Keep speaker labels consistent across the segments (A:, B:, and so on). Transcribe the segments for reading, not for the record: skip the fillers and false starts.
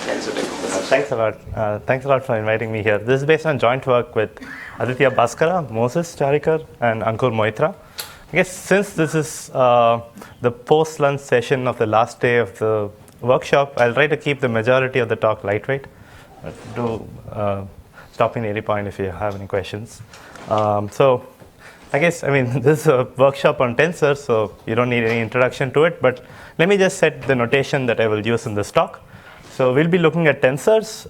A: Tensor decompositions.
B: Thanks a lot. Thanks a lot for inviting me here. This is based on joint work with Aditya Bhaskara, Moses Charikar, and Ankur Moitra. I guess since this is the post-lunch session of the last day of the workshop, I'll try to keep the majority of the talk lightweight. Do stop me at any point if you have any questions. So I guess, this is a workshop on tensors, so you don't need any introduction to it, but let me just set the notation that I will use in this talk. So we'll be looking at tensors,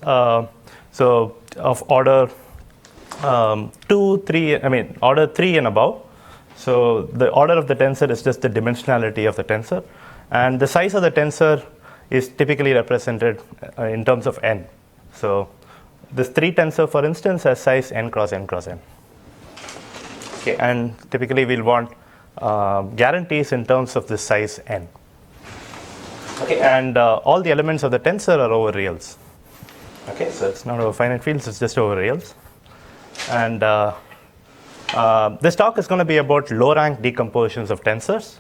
B: so of order order 3 and above. So the order of the tensor is just the dimensionality of the tensor, and the size of the tensor is typically represented in terms of n. So this 3 tensor, for instance, has size n cross n cross n. Okay, and typically we'll want guarantees in terms of this size n. Okay, and all the elements of the tensor are over reals. Okay, so it's not over finite fields, it's just over reals. And this talk is going to be about low rank decompositions of tensors.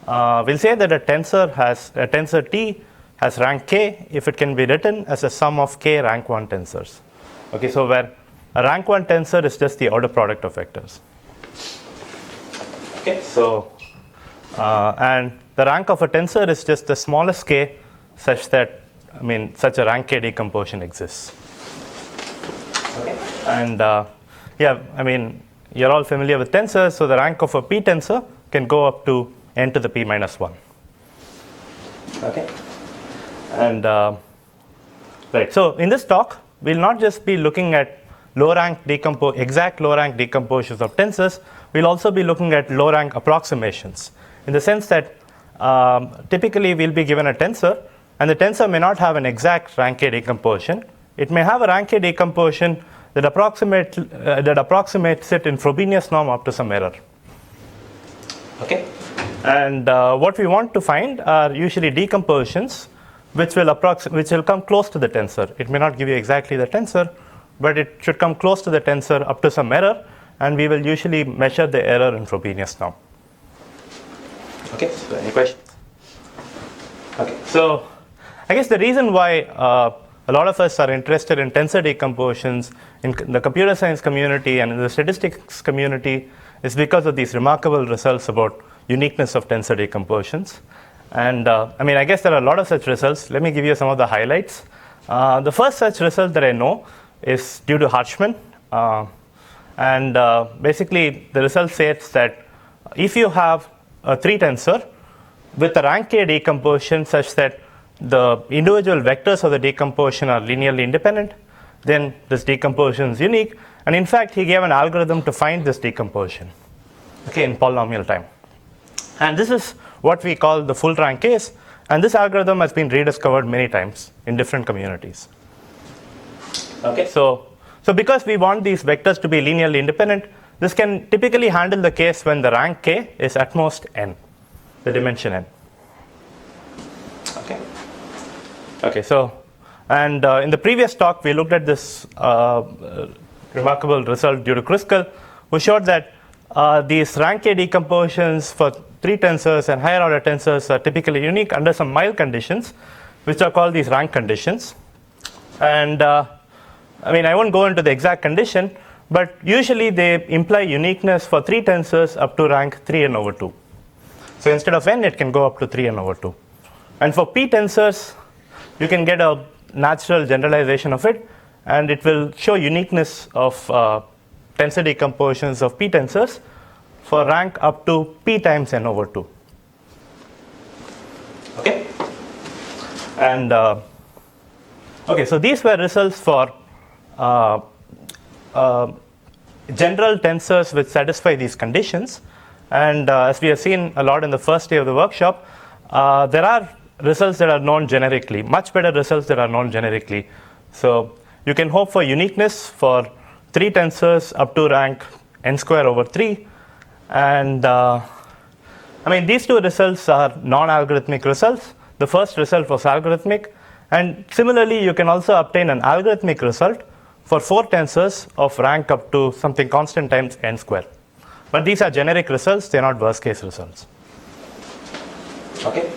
B: We'll say that a tensor T has rank k if it can be written as a sum of k rank 1 tensors. Okay, so where a rank 1 tensor is just the order product of vectors. Okay, so and the rank of a tensor is just the smallest k such that, such a rank k decomposition exists. Okay, and you're all familiar with tensors, so the rank of a p tensor can go up to n to the p minus 1. Okay, and right, so in this talk, we'll not just be looking at exact low rank decompositions of tensors, we'll also be looking at low rank approximations, in the sense that typically we'll be given a tensor, and the tensor may not have an exact rank k decomposition. It may have a rank k decomposition that approximates it in Frobenius norm up to some error. Okay, and what we want to find are usually decompositions which will come close to the tensor. It may not give you exactly the tensor, but it should come close to the tensor up to some error, and we will usually measure the error in Frobenius norm. Okay, so any questions? Okay, so I guess the reason why a lot of us are interested in tensor decompositions in the computer science community and in the statistics community is because of these remarkable results about uniqueness of tensor decompositions. And I guess there are a lot of such results. Let me give you some of the highlights. The first such result that I know is due to Harshman. Basically, the result states that if you have a 3 tensor with a rank k decomposition such that the individual vectors of the decomposition are linearly independent, then this decomposition is unique. And in fact, he gave an algorithm to find this decomposition, okay, in polynomial time. And this is what we call the full rank case. And this algorithm has been rediscovered many times in different communities. Okay, so because we want these vectors to be linearly independent, this can typically handle the case when the rank k is at most n, the dimension n. Okay, so, and in the previous talk, we looked at this remarkable result due to Kruskal, who showed that these rank k decompositions for 3 tensors and higher order tensors are typically unique under some mild conditions, which are called these rank conditions. And I won't go into the exact condition, but usually they imply uniqueness for 3 tensors up to rank 3n over 2. So instead of n, it can go up to 3n over 2. And for p tensors, you can get a natural generalization of it, and it will show uniqueness of tensor decompositions of p tensors for rank up to p times n over 2. Okay, and okay, so these were results for general tensors which satisfy these conditions. And as we have seen a lot in the first day of the workshop, there are results that are known generically, much better results that are known generically. So you can hope for uniqueness for 3 tensors up to rank n square over 3. And these 2 results are non-algorithmic results. The first result was algorithmic. And similarly, you can also obtain an algorithmic result for 4 tensors of rank up to something constant times n square. But these are generic results, they're not worst case results. Okay.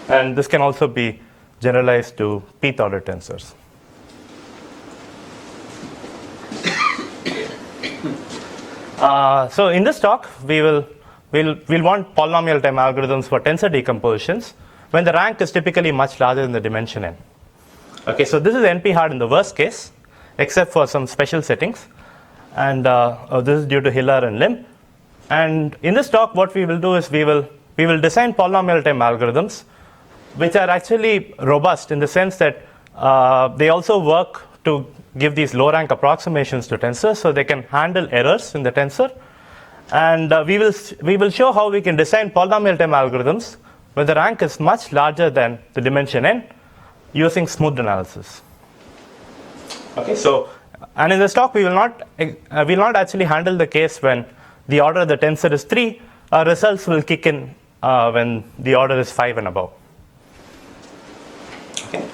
B: And this can also be generalized to pth order tensors. So in this talk, we'll want polynomial time algorithms for tensor decompositions when the rank is typically much larger than the dimension n. Okay, so this is NP hard in the worst case, except for some special settings, and this is due to Hiller and Lim. And in this talk, what we will do is we will design polynomial time algorithms, which are actually robust in the sense that they also work to give these low rank approximations to tensors, so they can handle errors in the tensor. And we will show how we can design polynomial time algorithms when the rank is much larger than the dimension n using smooth analysis. Okay, so and in this talk we will not actually handle the case when the order of the tensor is 3. Our results will kick in when the order is 5 and above. Okay.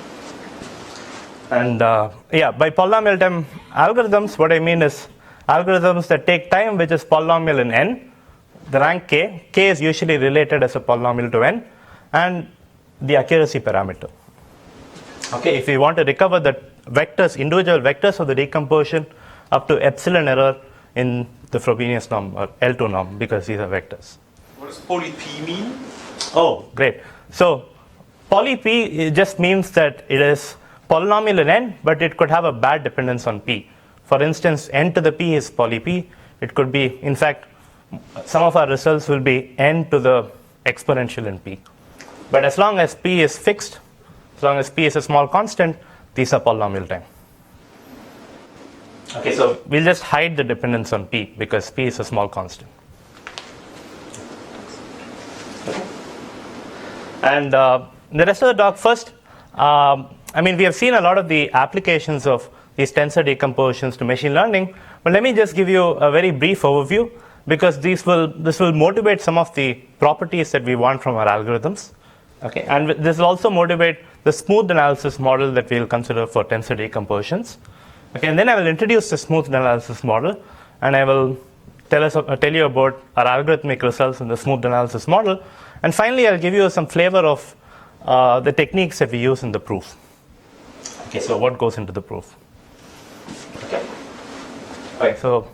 B: And by polynomial time algorithms, what I mean is algorithms that take time which is polynomial in n, the rank k is usually related as a polynomial to n, and the accuracy parameter. Okay, if we want to recover the vectors, individual vectors of the decomposition up to epsilon error in the Frobenius norm or L2 norm, because these are vectors.
A: What does poly p mean?
B: Oh, great. So poly p it just means that it is polynomial in n, but it could have a bad dependence on p. For instance, n to the p is poly p. It could be, in fact, some of our results will be n to the exponential in p. But as long as p is fixed, as long as p is a small constant, these are polynomial time. Okay, so we'll just hide the dependence on p because p is a small constant. Okay. And the rest of the talk, first, we have seen a lot of the applications of these tensor decompositions to machine learning, but let me just give you a very brief overview, because this will motivate some of the properties that we want from our algorithms. Okay, and this will also motivate the smooth analysis model that we'll consider for tensor decompositions. Okay, and then I will introduce the smooth analysis model, and I will tell you about our algorithmic results in the smooth analysis model, and finally I'll give you some flavor of the techniques that we use in the proof. Okay, so what goes into the proof? Okay. Right. So,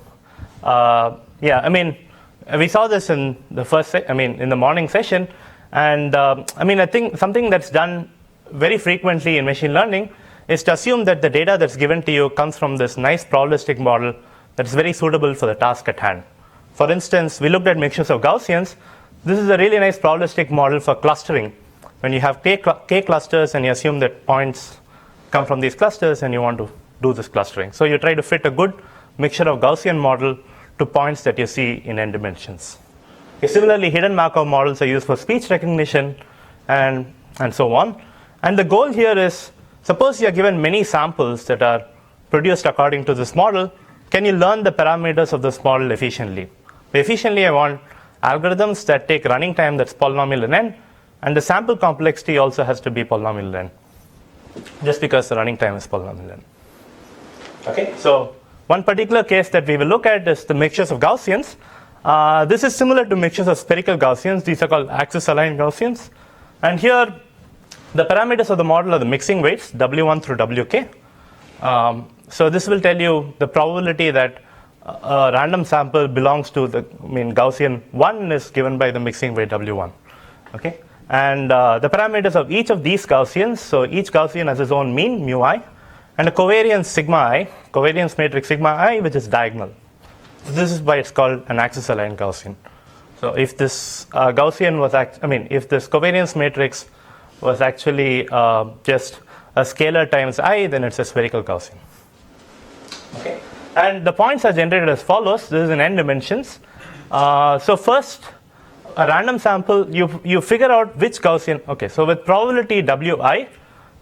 B: we saw this in the in the morning session, and I think something that's done very frequently in machine learning is to assume that the data that's given to you comes from this nice probabilistic model that's very suitable for the task at hand. For instance, we looked at mixtures of Gaussians. This is a really nice probabilistic model for clustering. When you have k clusters and you assume that points come from these clusters and you want to do this clustering. So you try to fit a good mixture of Gaussian model to points that you see in n dimensions. Okay, similarly, hidden Markov models are used for speech recognition and so on. And the goal here is, suppose you are given many samples that are produced according to this model, can you learn the parameters of this model efficiently? Efficiently, I want algorithms that take running time that's polynomial in n, and the sample complexity also has to be polynomial in n, just because the running time is polynomial in n. Okay, so one particular case that we will look at is the mixtures of Gaussians. This is similar to mixtures of spherical Gaussians. These are called axis-aligned Gaussians. And here, the parameters of the model are the mixing weights, W1 through Wk. So this will tell you the probability that a random sample belongs to Gaussian 1 is given by the mixing weight W1. Okay, and the parameters of each of these Gaussians, so each Gaussian has its own mean, mu I, and a covariance sigma I, covariance matrix sigma I, which is diagonal. So this is why it's called an axis-aligned Gaussian. So if this Gaussian was if this covariance matrix was actually just a scalar times I, then it's a spherical Gaussian. Okay, and the points are generated as follows. This is in n dimensions. So first, a random sample, you figure out which Gaussian. Okay, so with probability Wi,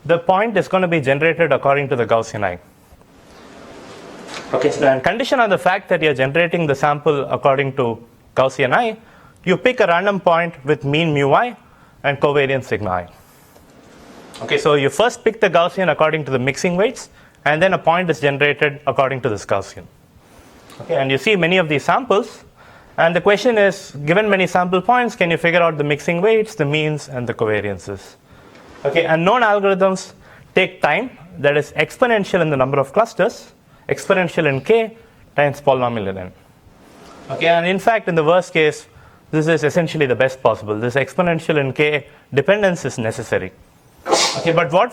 B: the point is going to be generated according to the Gaussian I. Okay, so and condition on the fact that you're generating the sample according to Gaussian I, you pick a random point with mean mu I and covariance sigma I. Okay, so you first pick the Gaussian according to the mixing weights, and then a point is generated according to this Gaussian. Okay, and you see many of these samples, and the question is, given many sample points, can you figure out the mixing weights, the means, and the covariances? Okay, and known algorithms take time that is exponential in the number of clusters, exponential in k times polynomial in n. Okay, and in fact, in the worst case, this is essentially the best possible. This exponential in k dependence is necessary. Okay, but what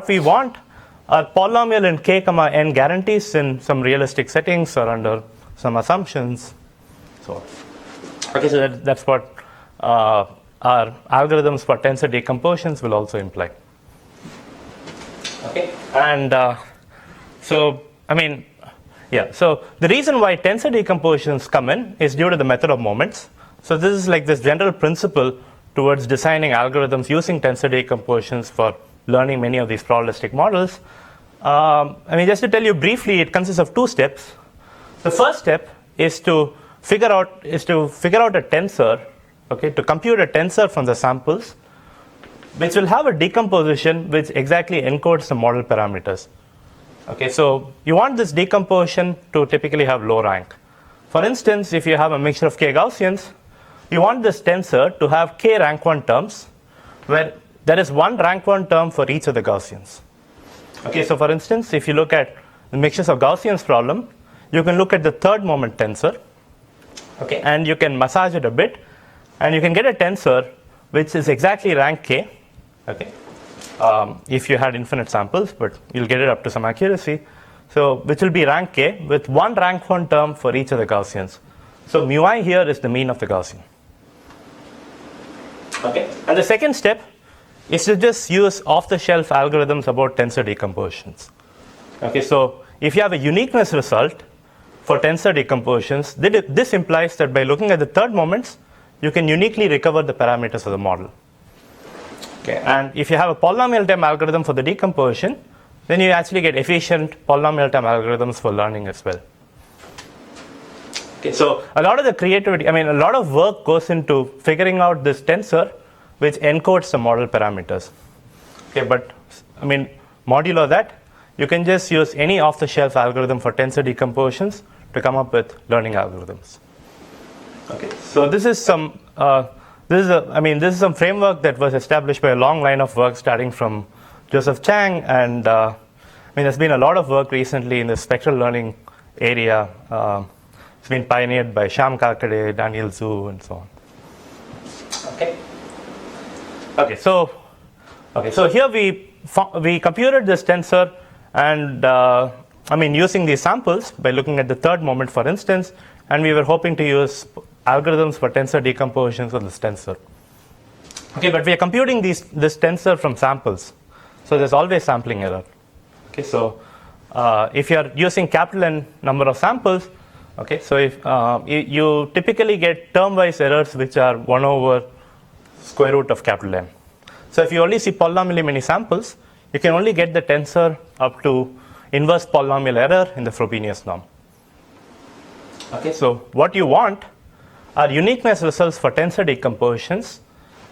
B: we want are polynomial in k comma n guarantees in some realistic settings or under some assumptions. So, okay, so that's what our algorithms for tensor decompositions will also imply. Okay, and so the reason why tensor decompositions come in is due to the method of moments. So this is like this general principle towards designing algorithms using tensor decompositions for learning many of these probabilistic models. Just to tell you briefly, it consists of two steps. The first step is to figure out a tensor, okay, to compute a tensor from the samples, which will have a decomposition which exactly encodes the model parameters. Okay, so you want this decomposition to typically have low rank. For instance, if you have a mixture of k Gaussians, you want this tensor to have k rank 1 terms, where there is one rank 1 term for each of the Gaussians. Okay, so for instance, if you look at the mixtures of Gaussians problem, you can look at the third moment tensor, okay, and you can massage it a bit, and you can get a tensor which is exactly rank k, okay, if you had infinite samples, but you'll get it up to some accuracy. So which will be rank k with one rank 1 term for each of the Gaussians. So mu I here is the mean of the Gaussian. Okay, and the second step is to just use off-the-shelf algorithms about tensor decompositions. Okay, so if you have a uniqueness result for tensor decompositions, this implies that by looking at the third moments, you can uniquely recover the parameters of the model. Okay, and if you have a polynomial time algorithm for the decomposition, then you actually get efficient polynomial time algorithms for learning as well. Okay, so a lot of the creativity, a lot of work goes into figuring out this tensor which encodes the model parameters. Okay, but modulo that, you can just use any off-the-shelf algorithm for tensor decompositions to come up with learning algorithms. Okay, so this is some framework that was established by a long line of work starting from Joseph Chang, and there's been a lot of work recently in the spectral learning area. It's been pioneered by Shyam Kakade, Daniel Zhu, and so on. So here we computed this tensor, and using these samples by looking at the third moment, for instance, and we were hoping to use algorithms for tensor decompositions of this tensor. Okay, but we are computing this tensor from samples, so there's always sampling error. Okay, so if you are using capital N number of samples, okay, so if you typically get term-wise errors which are 1 over square root of capital N. So if you only see polynomially many samples, you can only get the tensor up to inverse polynomial error in the Frobenius norm. Okay, so what you want are uniqueness results for tensor decompositions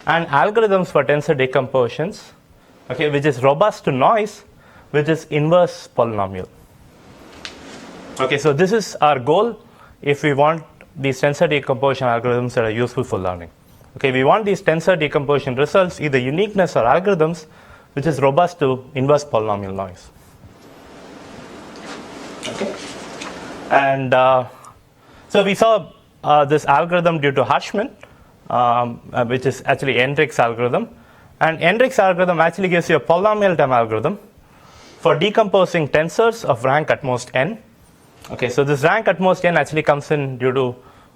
B: and algorithms for tensor decompositions, okay, which is robust to noise, which is inverse polynomial. Okay, so this is our goal if we want these tensor decomposition algorithms that are useful for learning. Okay, we want these tensor decomposition results, either uniqueness or algorithms, which is robust to inverse polynomial noise. Okay, and so we saw this algorithm due to Harshman, which is actually Hendrik's algorithm, and Hendrik's algorithm actually gives you a polynomial time algorithm for decomposing tensors of rank at most n. Okay, so this rank at most n actually comes in due to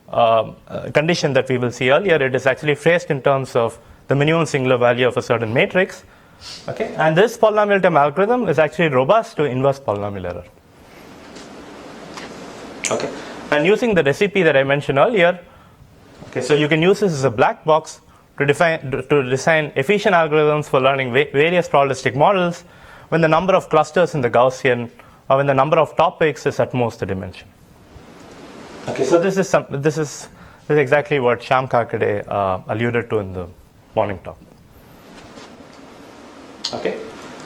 B: a condition that we will see earlier. It is actually phrased in terms of the minimum singular value of a certain matrix. Okay, and this polynomial time algorithm is actually robust to inverse polynomial error. Okay, and using the recipe that I mentioned earlier, okay, so you can use this as a black box to design efficient algorithms for learning various probabilistic models when the number of clusters in the Gaussian or when the number of topics is at most a dimension. Okay, so this is exactly what Shyam Kakade alluded to in the morning talk. Okay,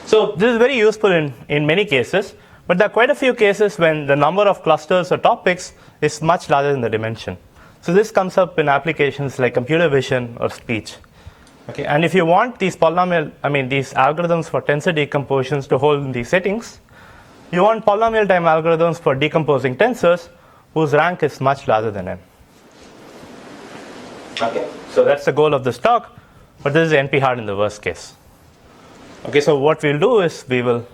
B: so this is very useful in many cases, but there are quite a few cases when the number of clusters or topics is much larger than the dimension. So this comes up in applications like computer vision or speech. Okay, and if you want these these algorithms for tensor decompositions to hold in these settings, you want polynomial time algorithms for decomposing tensors whose rank is much larger than n. Okay, so that's the goal of this talk, but this is NP-hard in the worst case. Okay, so what we'll do is we will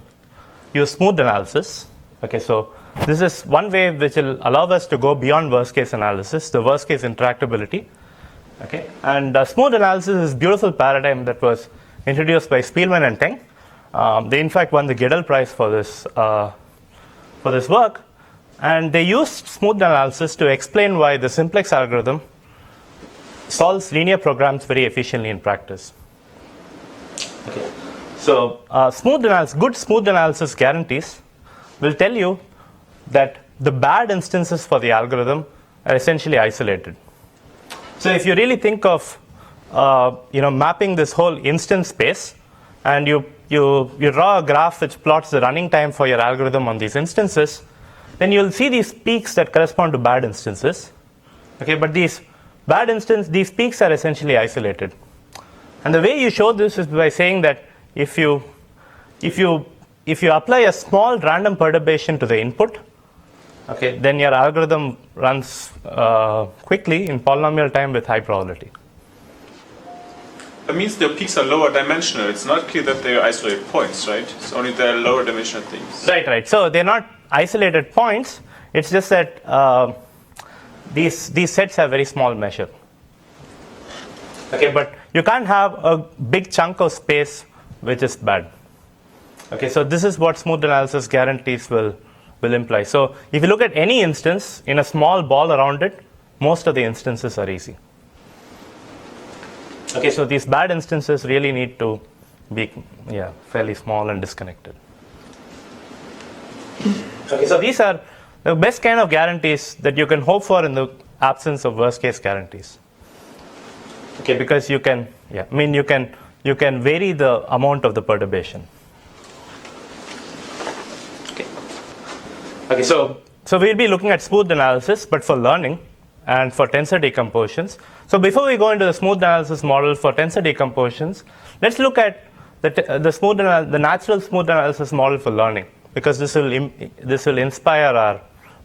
B: use smooth analysis. Okay, so this is one way which will allow us to go beyond worst case analysis, the worst case interactability. Okay, and smooth analysis is a beautiful paradigm that was introduced by Spielman and Teng. They in fact won the Gödel Prize for this work, and they used smooth analysis to explain why the simplex algorithm solves linear programs very efficiently in practice. Okay. So good smooth analysis guarantees will tell you that the bad instances for the algorithm are essentially isolated. So if you really think of mapping this whole instance space, and you draw a graph which plots the running time for your algorithm on these instances, then you'll see these peaks that correspond to bad instances. Okay, but these peaks are essentially isolated. And the way you show this is by saying that if you apply a small random perturbation to the input, okay, then your algorithm runs quickly in polynomial time with high probability.
A: That means the peaks are lower dimensional. It's not clear that they are isolated points, right? It's only they're lower dimensional things.
B: Right. So they're not isolated points. It's just that these sets have very small measure. Okay, but you can't have a big chunk of space which is bad. Okay, so this is what smooth analysis guarantees will imply. So if you look at any instance in a small ball around it, most of the instances are easy. Okay, so these bad instances really need to be fairly small and disconnected. Okay, so these are the best kind of guarantees that you can hope for in the absence of worst case guarantees. Okay, because you can vary the amount of the perturbation. Okay, so we'll be looking at smooth analysis, but for learning and for tensor decompositions. So before we go into the smooth analysis model for tensor decompositions, let's look at the natural smooth analysis model for learning, because this will inspire our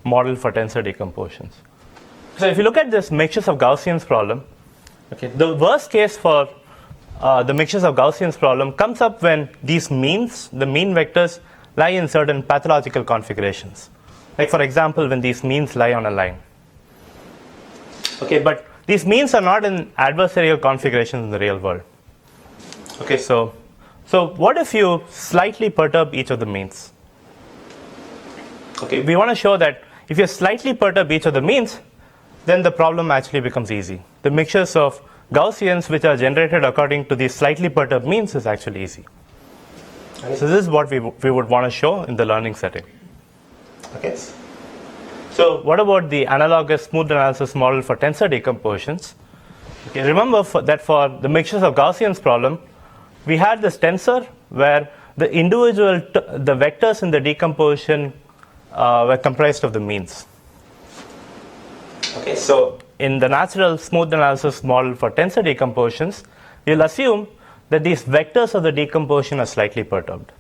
B: model for tensor decompositions. So if you look at this mixtures of Gaussians problem, okay, the worst case for the mixtures of Gaussians problem comes up when these means, the mean vectors, lie in certain pathological configurations. Like for example, when these means lie on a line. Okay, but these means are not in adversarial configurations in the real world. Okay, so what if you slightly perturb each of the means? Okay, we want to show that if you slightly perturb each of the means, then the problem actually becomes easy. The mixtures of Gaussians which are generated according to these slightly perturbed means is actually easy. Okay, so this is what we would want to show in the learning setting. Okay. So what about the analogous smooth analysis model for tensor decompositions? Okay, remember that for the mixtures of Gaussians problem, we had this tensor where the individual the vectors in the decomposition were comprised of the means. Okay, so in the natural smooth analysis model for tensor decompositions, we'll assume that these vectors of the decomposition are slightly perturbed.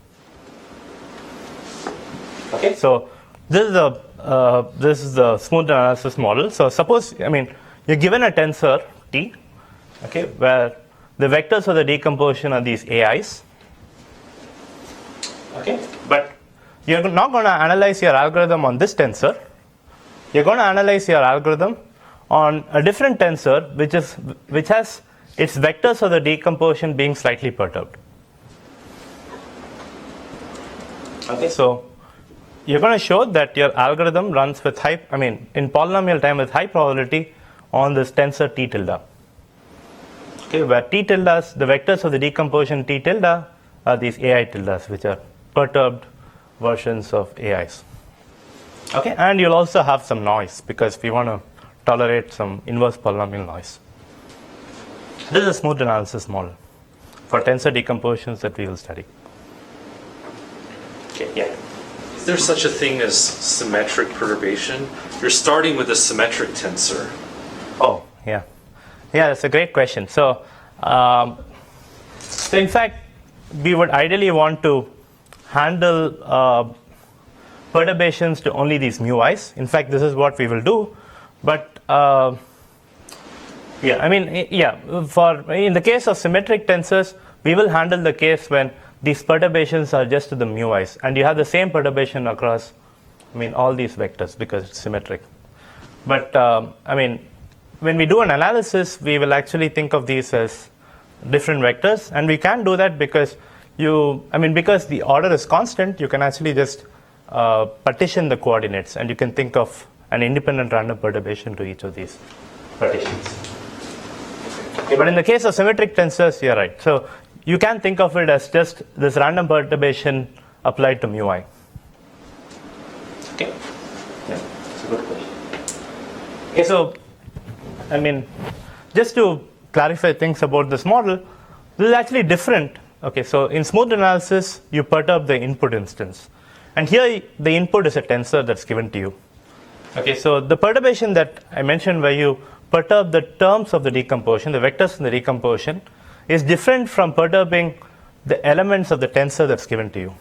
B: Okay, so this is the smooth analysis model. So suppose, you're given a tensor T, okay, where the vectors of the decomposition are these AIs. Okay, but you're not going to analyze your algorithm on this tensor. You're going to analyze your algorithm on a different tensor, which has its vectors of the decomposition being slightly perturbed. Okay, so you're going to show that your algorithm runs with in polynomial time with high probability on this tensor T tilde. Okay, where T tildes, the vectors of the decomposition T tilde are these AI tildes, which are perturbed versions of AIs. Okay, and you'll also have some noise because we want to tolerate some inverse polynomial noise. This is a smooth analysis model for tensor decompositions that we will study. Okay, yeah.
C: Is there such a thing as symmetric perturbation? You're starting with a symmetric tensor.
B: Oh, yeah. Yeah, that's a great question. So, So in fact, we would ideally want to handle perturbations to only these mu i's. In fact, this is what we will do. But for in the case of symmetric tensors, we will handle the case when these perturbations are just to the mu i's, and you have the same perturbation across, all these vectors because it's symmetric. But when we do an analysis, we will actually think of these as different vectors, and we can do that because because the order is constant, you can actually just partition the coordinates, and you can think of an independent random perturbation to each of these partitions. Okay, but in the case of symmetric tensors, you're right. So you can think of it as just this random perturbation applied to mu I. Okay. Yeah, that's a good question. Okay, so just to clarify things about this model, this is actually different. Okay, so in smooth analysis, you perturb the input instance, and here the input is a tensor that's given to you. Okay, so the perturbation that I mentioned where you perturb the terms of the decomposition, the vectors in the decomposition, is different from perturbing the elements of the tensor that's given to you.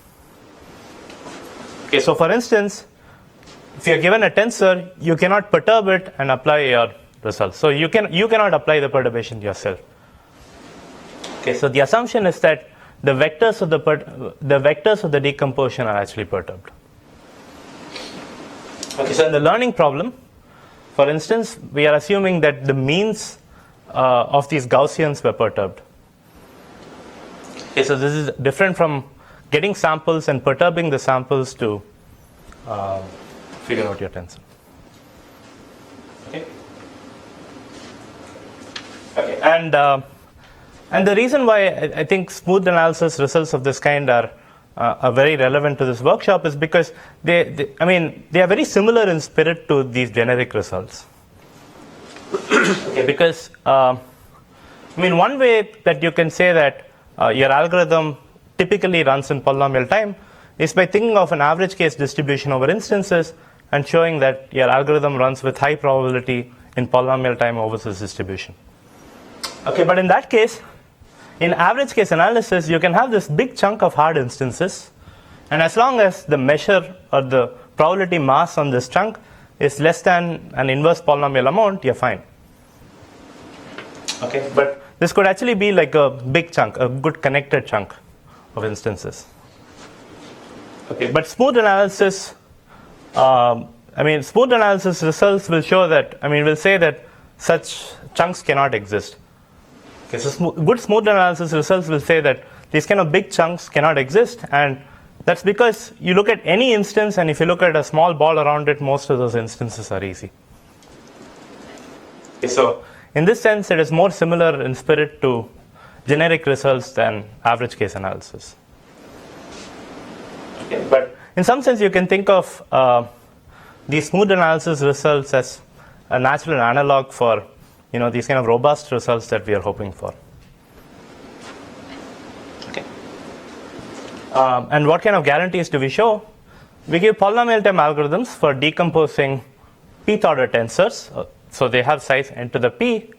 B: Okay, so for instance, if you're given a tensor, you cannot perturb it and apply your results. So you cannot apply the perturbation yourself. Okay, so the assumption is that the vectors of the decomposition are actually perturbed. Okay, so in the learning problem, for instance, we are assuming that the means of these Gaussians were perturbed. Okay, so this is different from getting samples and perturbing the samples to figure out your tensor. Okay. Okay, and the reason why I think smooth analysis results of this kind are very relevant to this workshop is because they are very similar in spirit to these generic results. Okay, because one way that you can say that your algorithm typically runs in polynomial time is by thinking of an average case distribution over instances and showing that your algorithm runs with high probability in polynomial time over this distribution. Okay, but in that case, in average case analysis, you can have this big chunk of hard instances, and as long as the measure or the probability mass on this chunk is less than an inverse polynomial amount, you're fine. Okay, but this could actually be like a big chunk, a good connected chunk of instances. Okay, but smooth analysis, smooth analysis results will show that, will say that such chunks cannot exist. Okay, so good smooth analysis results will say that these kind of big chunks cannot exist, and that's because you look at any instance, and if you look at a small ball around it, most of those instances are easy. Okay, so in this sense, it is more similar in spirit to generic results than average case analysis. Okay, but in some sense, you can think of these smooth analysis results as a natural analog for these kind of robust results that we are hoping for. Okay. And what kind of guarantees do we show? We give polynomial time algorithms for decomposing pth order tensors. So they have size n to the p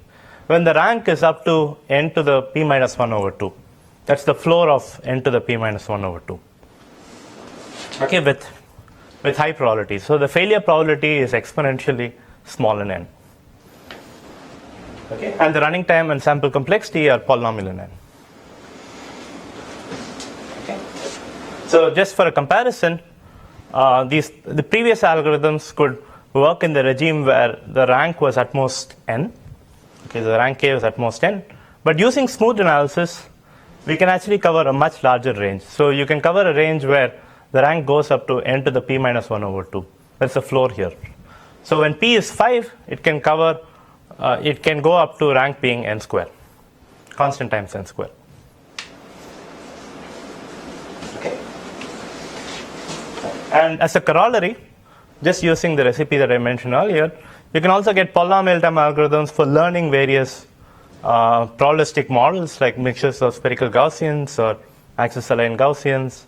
B: when the rank is up to n to the p minus 1 over 2. That's the floor of n to the p minus 1 over 2. Okay, with high probability. So the failure probability is exponentially small in n. Okay, and the running time and sample complexity are polynomial in n. Okay. So just for a comparison, the previous algorithms could work in the regime where the rank was at most n. Okay, the rank k was at most n. But using smooth analysis, we can actually cover a much larger range. So you can cover a range where the rank goes up to n to the p minus 1 over 2. That's the floor here. So when p is 5, it can cover. It can go up to rank being n square, constant times n square. Okay. And as a corollary, just using the recipe that I mentioned earlier, you can also get polynomial time algorithms for learning various probabilistic models like mixtures of spherical Gaussians or axis aligned Gaussians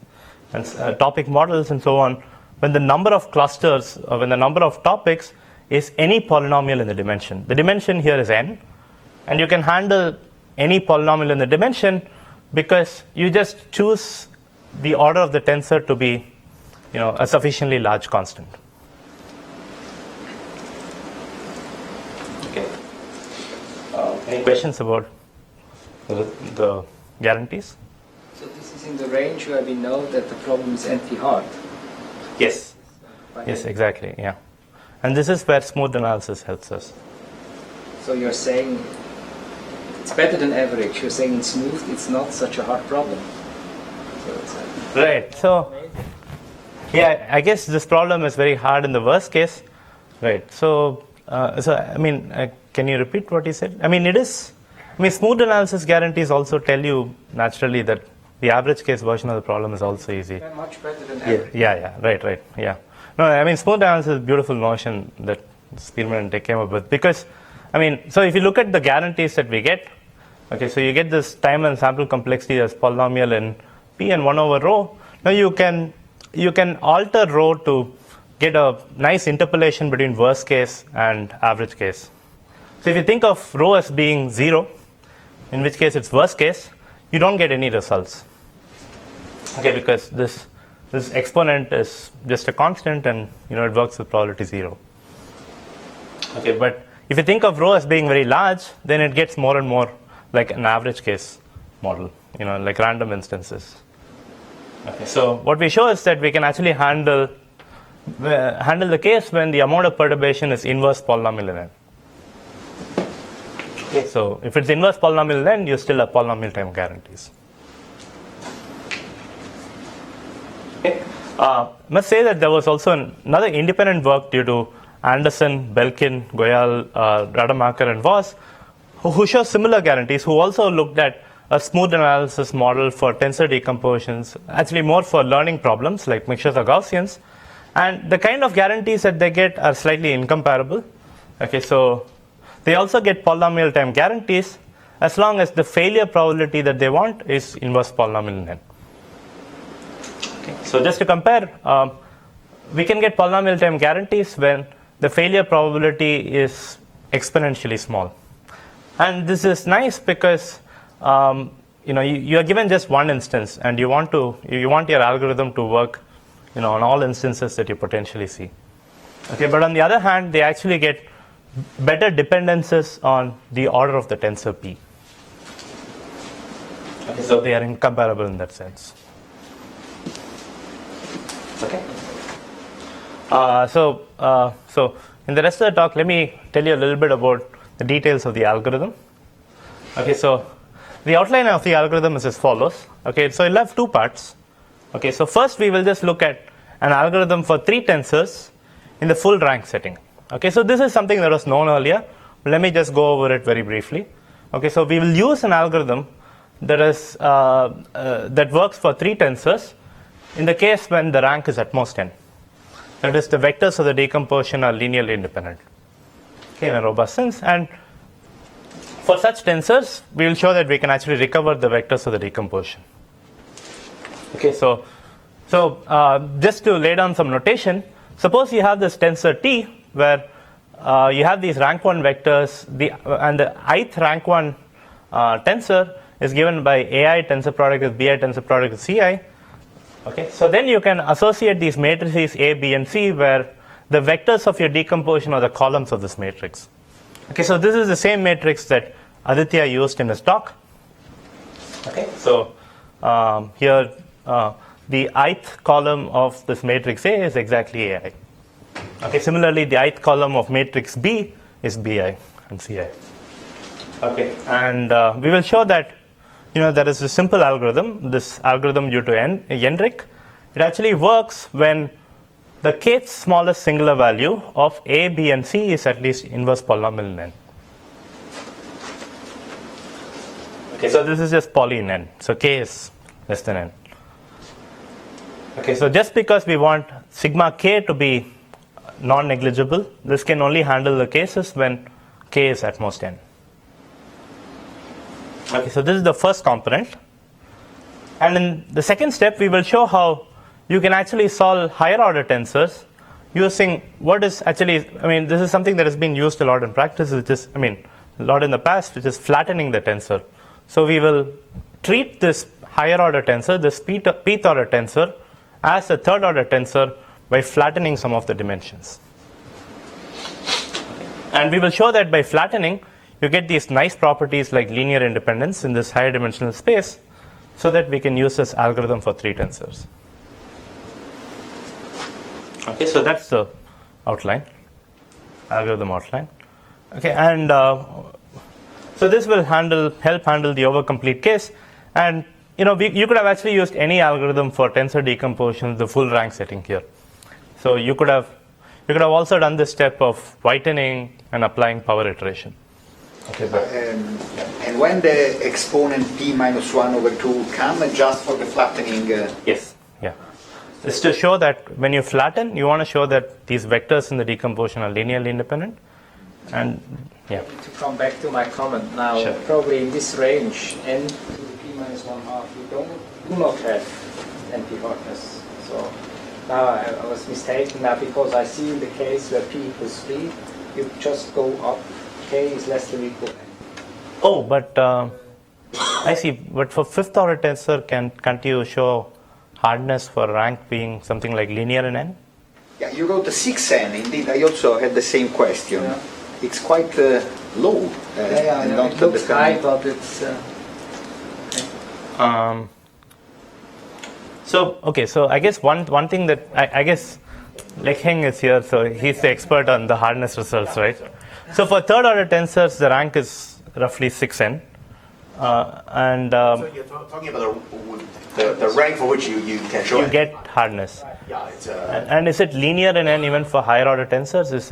B: and topic models and so on, when the number of clusters or when the number of topics is any polynomial in the dimension. The dimension here is n, and you can handle any polynomial in the dimension because you just choose the order of the tensor to be, a sufficiently large constant. Okay. Any questions about the guarantees?
D: So this is in the range where we know that the problem is NP-hard.
B: Yes. Yes, exactly. Yeah. And this is where smooth analysis helps us.
D: So you're saying it's better than average. You're saying in smooth it's not such a hard problem. So it's
B: right. So yeah, I guess this problem is very hard in the worst case. Right. So can you repeat what you said? It is. Smooth analysis guarantees also tell you naturally that the average case version of the problem is also easy.
D: They're much better than average.
B: Yeah. Right. Yeah. No, smooth analysis is a beautiful notion that Spearman and they came up with because, so if you look at the guarantees that we get, okay, so you get this time and sample complexity as polynomial in P and 1 over rho. Now you can alter rho to get a nice interpolation between worst case and average case. So if you think of rho as being 0, in which case it's worst case, you don't get any results. Okay, because this exponent is just a constant and it works with probability 0. Okay, but if you think of rho as being very large, then it gets more and more like an average case model, like random instances. Okay, so what we show is that we can actually handle the case when the amount of perturbation is inverse polynomial in n. Okay, so if it's inverse polynomial in n, you still have polynomial time guarantees. Okay. Must say that there was also another independent work due to Anderson, Belkin, Goyal, Rademacher, and Voss, who show similar guarantees, who also looked at a smooth analysis model for tensor decompositions, actually more for learning problems like mixtures or Gaussians. And the kind of guarantees that they get are slightly incomparable. Okay, so they also get polynomial time guarantees as long as the failure probability that they want is inverse polynomial in n. Okay. So just to compare, we can get polynomial time guarantees when the failure probability is exponentially small. And this is nice because you are given just one instance and you want your algorithm to work on all instances that you potentially see. Okay, but on the other hand, they actually get better dependencies on the order of the tensor P. Okay, so they are incomparable in that sense. Okay. So in the rest of the talk, let me tell you a little bit about the details of the algorithm. Okay, so the outline of the algorithm is as follows. Okay, so it'll have two parts. Okay, so first we will just look at an algorithm for 3 tensors in the full rank setting. Okay, so this is something that was known earlier. Let me just go over it very briefly. Okay, so we will use an algorithm that works for 3 tensors in the case when the rank is at most n. That is, the vectors of the decomposition are linearly independent. Okay, in a robust sense. And for such tensors, we will show that we can actually recover the vectors of the decomposition. Okay, so just to lay down some notation, suppose you have this tensor T where you have these rank 1 vectors, and the ith rank 1 tensor is given by AI tensor product with BI tensor product with CI. Okay, so then you can associate these matrices A, B, and C where the vectors of your decomposition are the columns of this matrix. Okay, so this is the same matrix that Aditya used in his talk. Okay, so here the ith column of this matrix A is exactly AI. Okay, similarly, the ith column of matrix B is BI and CI. Okay, and we will show that there is a simple algorithm, this algorithm due to Yenrik. It actually works when the kth smallest singular value of A, B, and C is at least inverse polynomial in n. Okay, so this is just poly in n. So k is less than n. Okay, so just because we want sigma k to be non-negligible, this can only handle the cases when k is at most n. Okay, so this is the first component. And in the second step, we will show how you can actually solve higher order tensors using what is actually, this is something that has been used a lot in practice, which is, a lot in the past, which is flattening the tensor. So we will treat this higher order tensor, this pth order tensor, as a third order tensor by flattening some of the dimensions. And we will show that by flattening, you get these nice properties like linear independence in this higher dimensional space, so that we can use this algorithm for 3 tensors. Okay, so that's the outline, algorithm outline. Okay, and so this will help handle the overcomplete case. And you could have actually used any algorithm for tensor decomposition, the full rank setting here. So you could have also done this step of whitening and applying power iteration. Okay,
E: and when the exponent p minus 1 over 2 come, just for the flattening?
B: Yes, yeah. It's to show that when you flatten, you want to show that these vectors in the decomposition are linearly independent. And yeah.
D: To come back to my comment now,
B: Sure.
D: probably in this range, n to the p minus 1/2, you do not have NP hardness. So now I was mistaken now, because I see in the case where p equals 3, you just go up, k is less than or equal n.
B: Oh, but I see. But for fifth order tensor, can't you show hardness for rank being something like linear in n?
E: Yeah, you wrote the 6n. Indeed, I also had the same question.
D: Yeah.
E: It's quite low.
D: Yeah,
E: and not
D: it looks high,
E: understanding.
D: but it's...
B: So I guess one thing that I guess Lekheng is here, so he's the expert on the hardness results, right? So for third order tensors, the rank is roughly 6n.
F: So you're talking about the rank for which you can show
B: You
F: it.
B: get hardness.
F: Yeah, it's
B: And is it linear in n even for higher order tensors? Is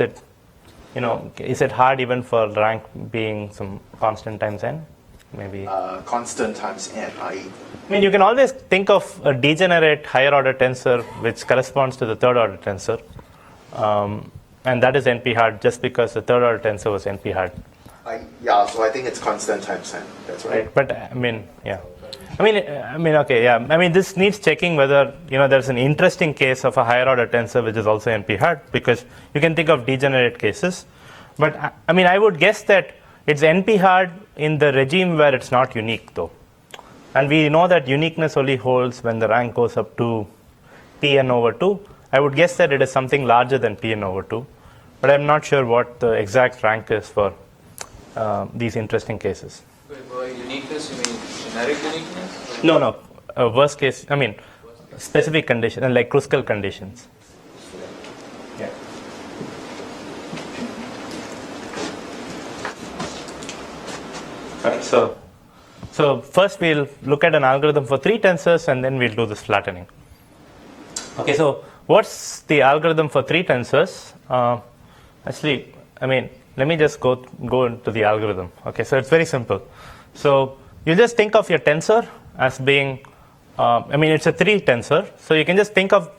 B: it hard even for rank being some constant times n? Maybe.
F: constant times n.
B: I mean, you can always think of a degenerate higher order tensor which corresponds to the third order tensor. And that is NP hard just because the third order tensor was NP hard.
F: Yeah, so I think it's constant times n. That's right.
B: Right? But I mean, yeah. Okay, yeah. I mean, this needs checking whether, there's an interesting case of a higher order tensor which is also NP hard, because you can think of degenerate cases. But I would guess that it's NP hard in the regime where it's not unique, though. And we know that uniqueness only holds when the rank goes up to Pn over 2. I would guess that it is something larger than Pn over 2. But I'm not sure what the exact rank is for these interesting cases.
G: By uniqueness, you mean generic uniqueness?
B: No. Worst case, specific conditions, like Kruskal conditions. Yeah. Okay, so first we'll look at an algorithm for 3 tensors, and then we'll do this flattening. Okay, so what's the algorithm for 3 tensors? Let me just go into the algorithm. Okay, so it's very simple. So you just think of your tensor as being, it's a 3 tensor, so you can just think of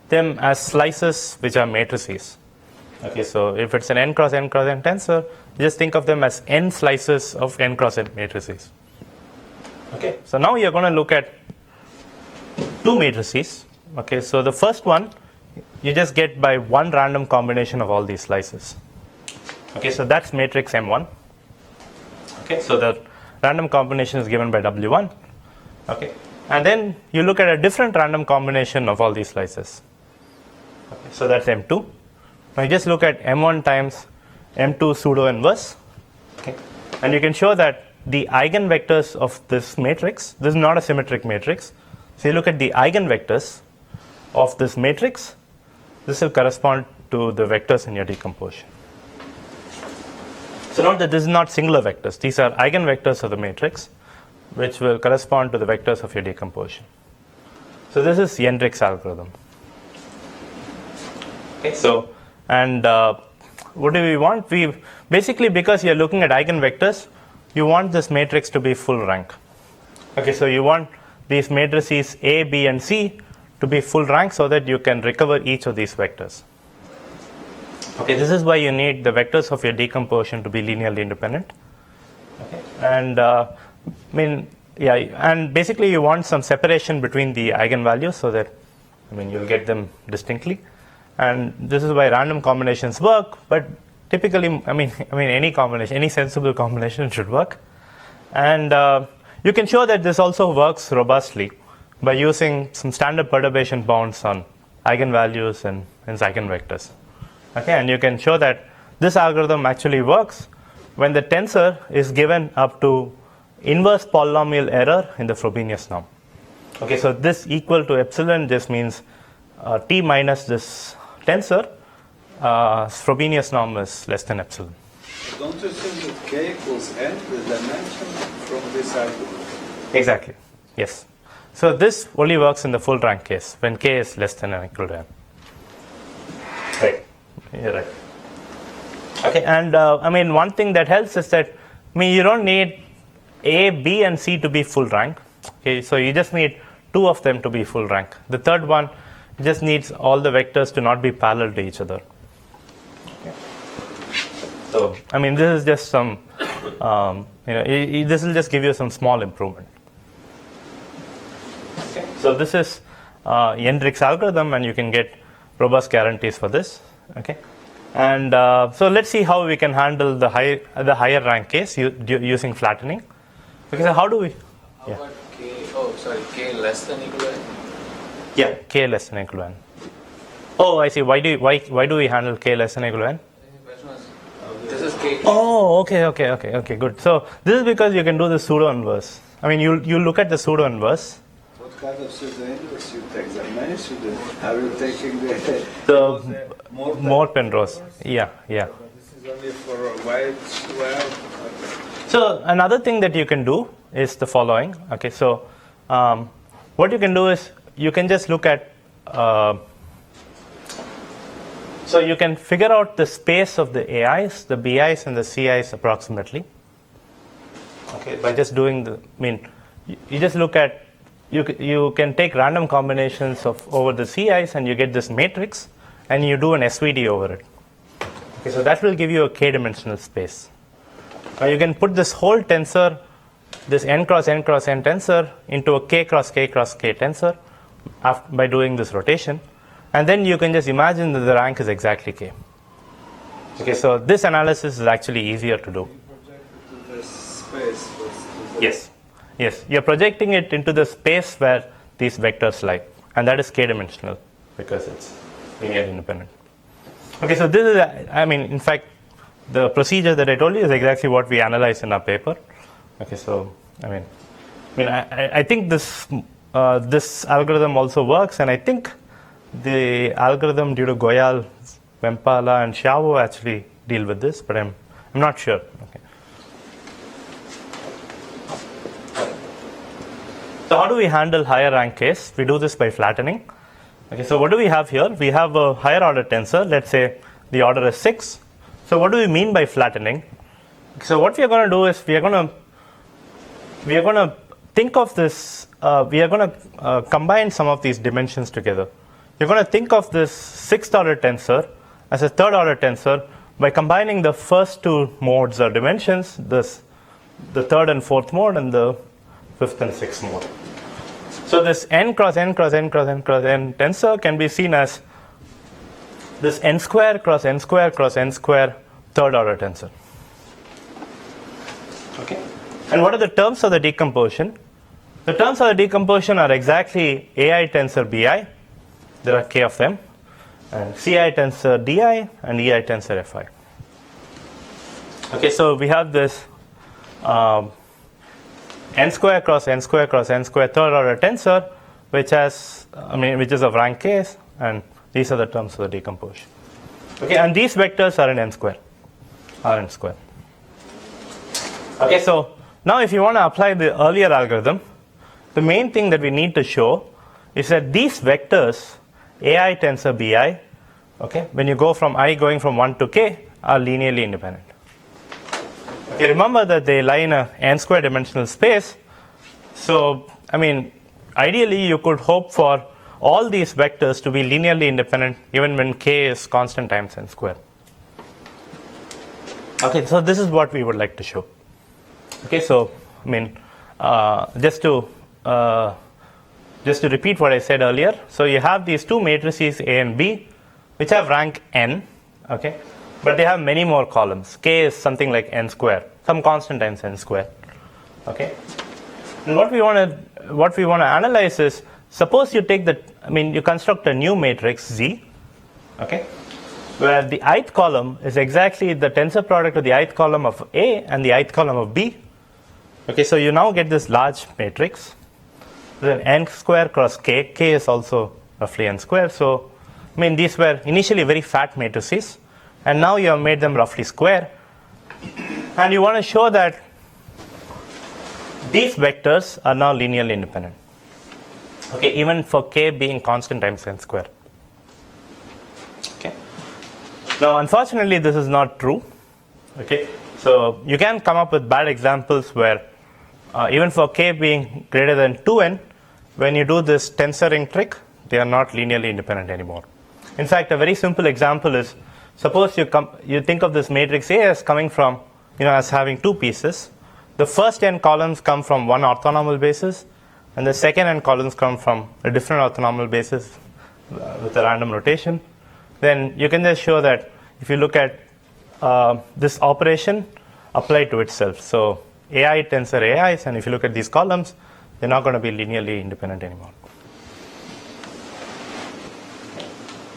B: them as slices which are matrices. Okay, so if it's an n cross n cross n tensor, you just think of them as n slices of n cross n matrices. Okay, so now you're going to look at 2 matrices. Okay, so the first one you just get by one random combination of all these slices. Okay, so that's matrix M1. Okay, so the random combination is given by W1. Okay, and then you look at a different random combination of all these slices. Okay, so that's M2. Now you just look at M1 times M2 pseudo inverse. Okay, and you can show that the eigenvectors of this matrix, this is not a symmetric matrix. So you look at the eigenvectors of this matrix, this will correspond to the vectors in your decomposition. So note that this is not singular vectors. These are eigenvectors of the matrix, which will correspond to the vectors of your decomposition. So this is Hendrik's algorithm. Okay, so, and what do we want? We basically, because you're looking at eigenvectors, you want this matrix to be full rank. Okay, so you want these matrices A, B, and C to be full rank so that you can recover each of these vectors. Okay, this is why you need the vectors of your decomposition to be linearly independent. Okay, and and basically you want some separation between the eigenvalues so that you'll get them distinctly. And this is why random combinations work, but typically, any combination, any sensible combination should work. And you can show that this also works robustly by using some standard perturbation bounds on eigenvalues and eigenvectors. Okay, and you can show that this algorithm actually works when the tensor is given up to inverse polynomial error in the Frobenius norm. Okay, so this equal to epsilon just means t minus this tensor, Frobenius norm is less than epsilon.
H: Don't you think that k equals n, the dimension from this algorithm?
B: Exactly, yes. So this only works in the full rank case when k is less than or equal to n. Right, you're right. Okay, and I mean, one thing that helps is that you don't need A, B, and C to be full rank. Okay, so you just need two of them to be full rank. The third one just needs all the vectors to not be parallel to each other. Okay. So I mean, this is just some, this will just give you some small improvement. Okay. So this is Hendrik's algorithm, and you can get robust guarantees for this. Okay. And so let's see how we can handle the higher rank case using flattening. Okay, so how do we?
G: How about k? Oh, sorry, k less than equal to n?
B: Yeah, k less than equal to n. Oh, I see. Why do we handle k less than equal to n?
G: This is k.
B: Oh, okay, good. So this is because you can do the pseudo inverse. I mean, you look at the pseudo inverse.
H: What kind of pseudo inverse you take? The many pseudo. Are you taking the
B: more Penrose? Yeah.
H: This is only for a white square.
B: So another thing that you can do is the following. Okay, so what you can do is you can just look at. So you can figure out the space of the AIs, the BIs, and the CIs approximately. Okay, by just doing you just look at. You can take random combinations over the CIs, and you get this matrix, and you do an SVD over it. Okay, so that will give you a k-dimensional space. Now you can put this whole tensor, this n cross n cross n tensor, into a k cross k cross k tensor by doing this rotation, and then you can just imagine that the rank is exactly k. Okay, so this analysis is actually easier to do.
H: To the space.
B: Yes, you're projecting it into the space where these vectors lie, and that is k-dimensional because it's linearly independent. Okay, so this is, in fact, the procedure that I told you is exactly what we analyzed in our paper. Okay, so I think this algorithm also works, and I think the algorithm due to Goyal, Vempala, and Xiao actually deal with this, but I'm not sure. Okay. So how do we handle higher rank case? We do this by flattening. Okay, so what do we have here? We have a higher order tensor. Let's say the order is 6. So what do we mean by flattening? So what we are going to do is we are going to think of this. We are going to combine some of these dimensions together. You're going to think of this 6th order tensor as a 3rd order tensor by combining the first two modes or dimensions, the 3rd and 4th mode and the 5th and 6th mode. So this n cross n cross n cross n cross n tensor can be seen as this n square cross n square cross n square 3rd order tensor. Okay. And what are the terms of the decomposition? The terms of the decomposition are exactly AI tensor BI. There are k of them. And CI tensor DI and EI tensor FI. Okay, so we have this n square cross n square cross n square 3rd order tensor, which is of rank k, and these are the terms of the decomposition. Okay, and these vectors are in n square. Okay, so now if you want to apply the earlier algorithm, the main thing that we need to show is that these vectors, AI tensor BI, okay, when you go from I going from 1 to k, are linearly independent. Okay, remember that they lie in a n square dimensional space. So, ideally you could hope for all these vectors to be linearly independent even when k is constant times n square. Okay, so this is what we would like to show. Okay, so just to repeat what I said earlier, so you have these two matrices A and B, which have rank n, okay, but they have many more columns. K is something like n square, some constant times n square, okay. And what we want to analyze is, suppose you take you construct a new matrix Z, okay, where the ith column is exactly the tensor product of the ith column of A and the ith column of B. Okay, so you now get this large matrix. Then n square cross k. K is also roughly n square. So, these were initially very fat matrices, and now you have made them roughly square. And you want to show that these vectors are now linearly independent. Okay, even for k being constant times n square. Okay. Now, unfortunately, this is not true. Okay, so you can come up with bad examples where even for k being greater than 2n, when you do this tensoring trick, they are not linearly independent anymore. In fact, a very simple example is, suppose you think of this matrix A as coming from, as having two pieces. The first n columns come from one orthonormal basis, and the second n columns come from a different orthonormal basis with a random rotation. Then you can just show that if you look at this operation applied to itself. So AI tensor AIs, and if you look at these columns, they're not going to be linearly independent anymore.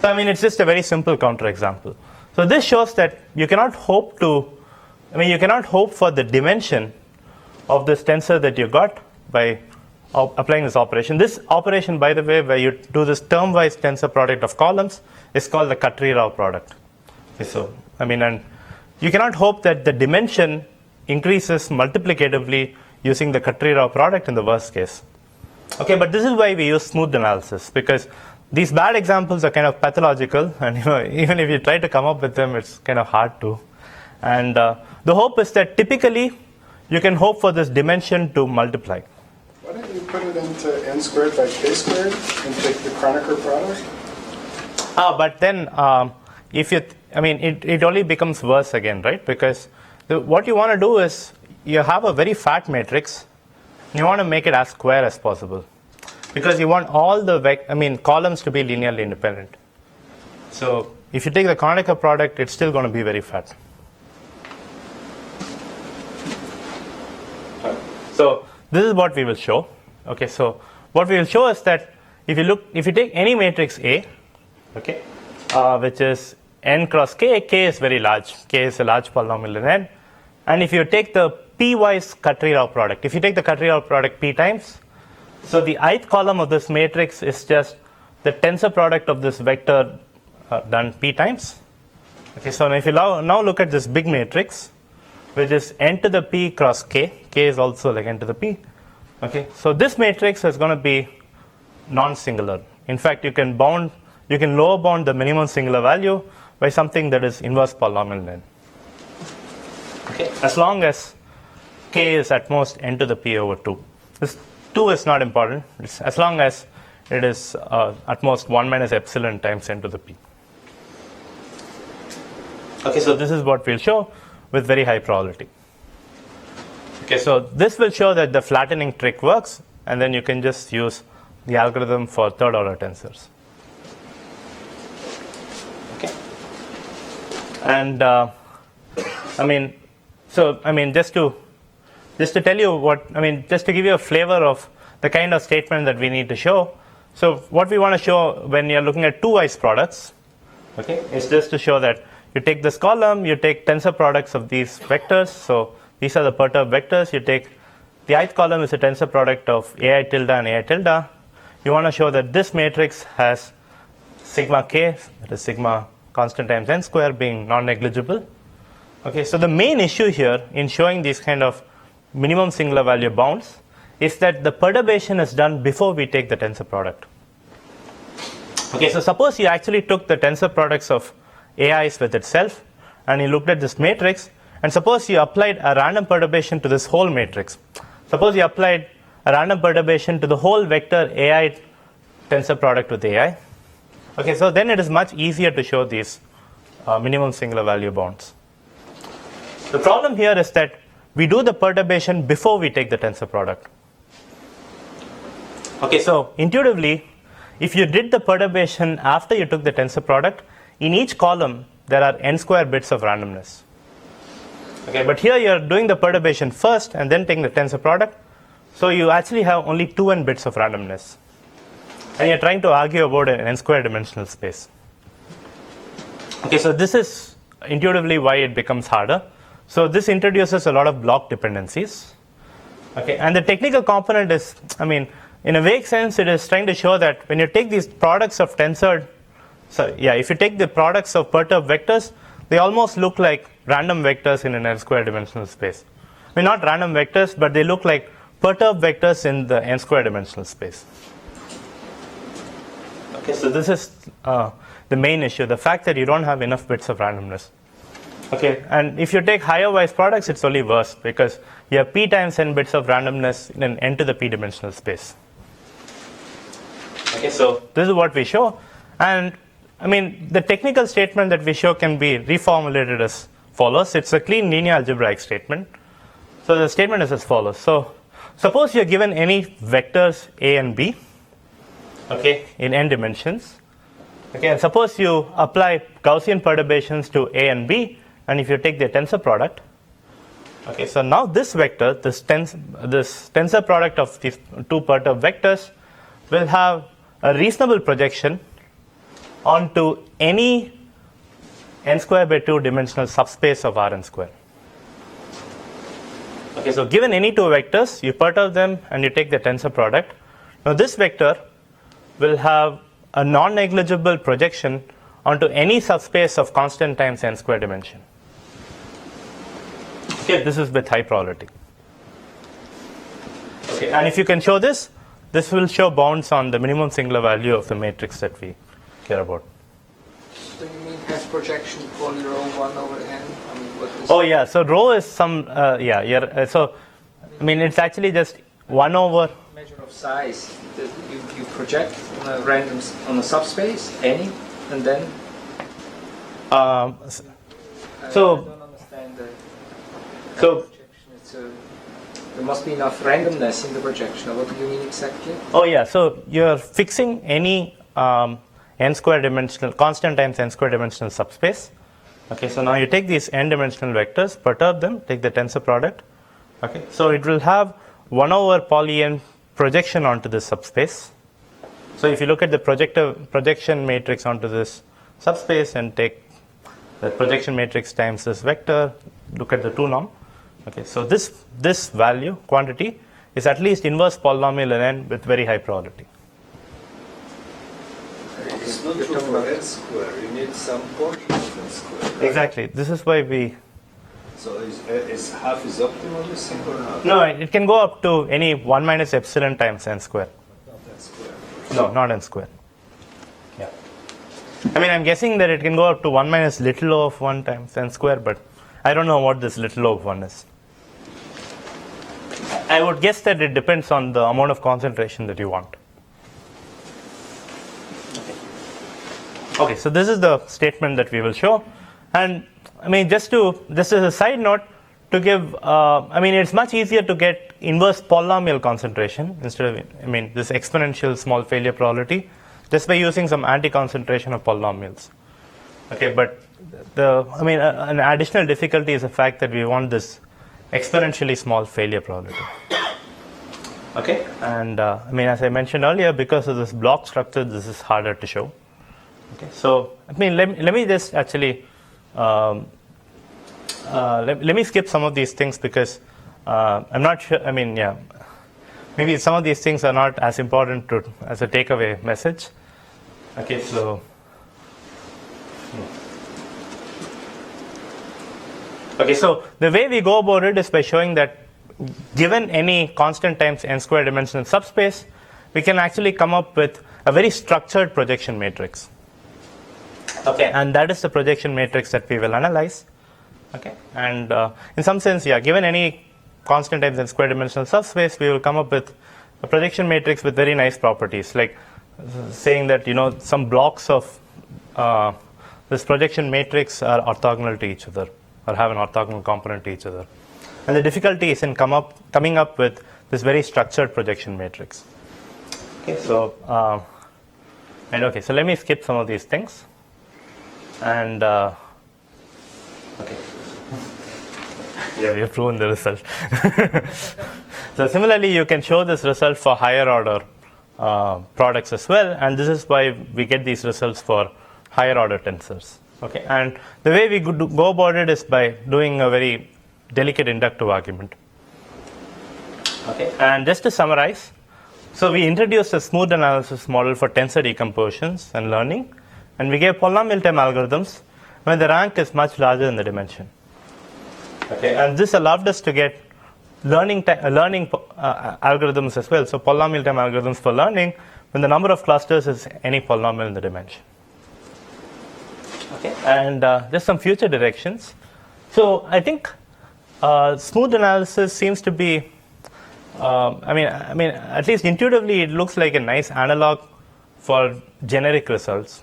B: So it's just a very simple counterexample. So this shows that you cannot hope for the dimension of this tensor that you got by applying this operation. This operation, by the way, where you do this term-wise tensor product of columns, is called the Khatri-Rao product. Okay, so, and you cannot hope that the dimension increases multiplicatively using the Khatri-Rao product in the worst case. Okay, but this is why we use smooth analysis, because these bad examples are kind of pathological, and even if you try to come up with them, it's kind of hard to. And the hope is that typically you can hope for this dimension to multiply.
I: Why don't you put it into n squared by k squared and take the Kronecker product?
B: But then it only becomes worse again, right? Because what you want to do is you have a very fat matrix, and you want to make it as square as possible, because you want all the columns to be linearly independent. So if you take the Kronecker product, it's still going to be very fat. So this is what we will show. Okay, so what we will show is that if you take any matrix A, okay, which is n cross k, k is very large. K is a large polynomial in n. And if you take the p-wise Khatri-Rao product, if you take the Khatri-Rao product p times, so the ith column of this matrix is just the tensor product of this vector done p times. Okay, so if you now look at this big matrix, which is n to the p cross k. K is also like n to the p. Okay, so this matrix is going to be non-singular. In fact, you can lower bound the minimum singular value by something that is inverse polynomial n. Okay, as long as k is at most n to the p over 2. This 2 is not important. It's as long as it is at most 1 minus epsilon times n to the p. Okay, so this is what we'll show with very high probability. Okay, so this will show that the flattening trick works, and then you can just use the algorithm for third order tensors. Okay, and just to tell you just to give you a flavor of the kind of statement that we need to show. So what we want to show when you're looking at two-wise products, okay, is just to show that you take this column, you take tensor products of these vectors. So these are the perturbed vectors. You take the ith column is a tensor product of ai tilde and ai tilde. You want to show that this matrix has sigma k, that is sigma constant times n square, being non-negligible. Okay, so the main issue here in showing these kind of minimum singular value bounds is that the perturbation is done before we take the tensor product. Okay, so suppose you actually took the tensor products of AIs with itself, and you looked at this matrix, and suppose you applied a random perturbation to this whole matrix. Suppose you applied a random perturbation to the whole vector AI tensor product with AI. Okay, so then it is much easier to show these minimum singular value bounds. The problem here is that we do the perturbation before we take the tensor product. Okay, so intuitively, if you did the perturbation after you took the tensor product, in each column there are n square bits of randomness. Okay, but here you are doing the perturbation first and then taking the tensor product. So you actually have only 2n bits of randomness. And you're trying to argue about an n square dimensional space. Okay, so this is intuitively why it becomes harder. So this introduces a lot of block dependencies. Okay, and the technical component is, I mean, in a vague sense, it is trying to show that when you take these products of tensor, if you take the products of perturbed vectors, they almost look like random vectors in an n square dimensional space. I mean, not random vectors, but they look like perturbed vectors in the n square dimensional space. Okay, so this is the main issue, the fact that you don't have enough bits of randomness. Okay, and if you take higher wise products, it's only worse because you have p times n bits of randomness in an n to the p dimensional space. Okay, so this is what we show, and I mean the technical statement that we show can be reformulated as follows. It's a clean linear algebraic statement. So the statement is as follows. So suppose you're given any vectors a and b, okay, in n dimensions. Okay, and suppose you apply Gaussian perturbations to a and b, and if you take the tensor product, okay, so now this vector, this tensor product of these two perturbed vectors will have a reasonable projection onto any n square by 2 dimensional subspace of Rn square. Okay, so given any two vectors, you perturb them and you take the tensor product. Now this vector will have a non-negligible projection onto any subspace of constant times n square dimension. Okay, this is with high probability. Okay, and if you can show this, this will show bounds on the minimum singular value of the matrix that we care about.
G: So you mean has projection poly rho 1 over n? I mean, what is
B: Oh yeah, so rho is some, so I mean it's actually just 1 over.
D: Measure of size that you project on a random on a subspace, any, and then. I don't understand the projection. There must be enough randomness in the projection. What do you mean exactly?
B: Oh yeah, so you're fixing any n square dimensional constant times n square dimensional subspace. Okay, so now you take these n dimensional vectors, perturb them, take the tensor product. Okay, so it will have 1 over poly n projection onto this subspace. So if you look at the projection matrix onto this subspace and take the projection matrix times this vector, look at the 2 norm. Okay, so this value, quantity, is at least inverse polynomial in n with very high probability.
H: It's not true for n square. You need some portion of n square. Right?
B: Exactly. This is why we.
H: So is half is optimal, you think, or not?
B: No, it can go up to any 1 minus epsilon times n square.
H: Not n square.
B: No, not n square. Yeah. I mean, I'm guessing that it can go up to 1 minus little o of 1 times n square, but I don't know what this little o of 1 is. I would guess that it depends on the amount of concentration that you want. Okay, so this is the statement that we will show. And I mean, just as a side note, to give, I mean, it's much easier to get inverse polynomial concentration instead of, I mean, this exponential small failure probability, just by using some anti-concentration of polynomials. Okay, but an additional difficulty is the fact that we want this exponentially small failure probability. Okay, and I mean, as I mentioned earlier, because of this block structure, this is harder to show. Okay, so I mean, let me just actually let me skip some of these things because I'm not sure. I mean, yeah, maybe some of these things are not as important as a takeaway message. Okay, so. Okay, so the way we go about it is by showing that given any constant times n square dimensional subspace, we can actually come up with a very structured projection matrix. Okay, and that is the projection matrix that we will analyze. Okay, and in some sense, yeah, given any constant times n square dimensional subspace, we will come up with a projection matrix with very nice properties, like saying that some blocks of this projection matrix are orthogonal to each other, or have an orthogonal component to each other. And the difficulty is in coming up with this very structured projection matrix. Okay, so so let me skip some of these things. And okay, yeah, we have proven the result. So similarly, you can show this result for higher order products as well, and this is why we get these results for higher order tensors. Okay, and the way we go about it is by doing a very delicate inductive argument. Okay, and just to summarize, so we introduced a smooth analysis model for tensor decompositions and learning, and we gave polynomial time algorithms when the rank is much larger than the dimension. Okay, and this allowed us to get learning algorithms as well. So polynomial time algorithms for learning when the number of clusters is any polynomial in the dimension. Okay, and just some future directions. So I think smooth analysis seems to be, I mean, at least intuitively, it looks like a nice analog for generic results.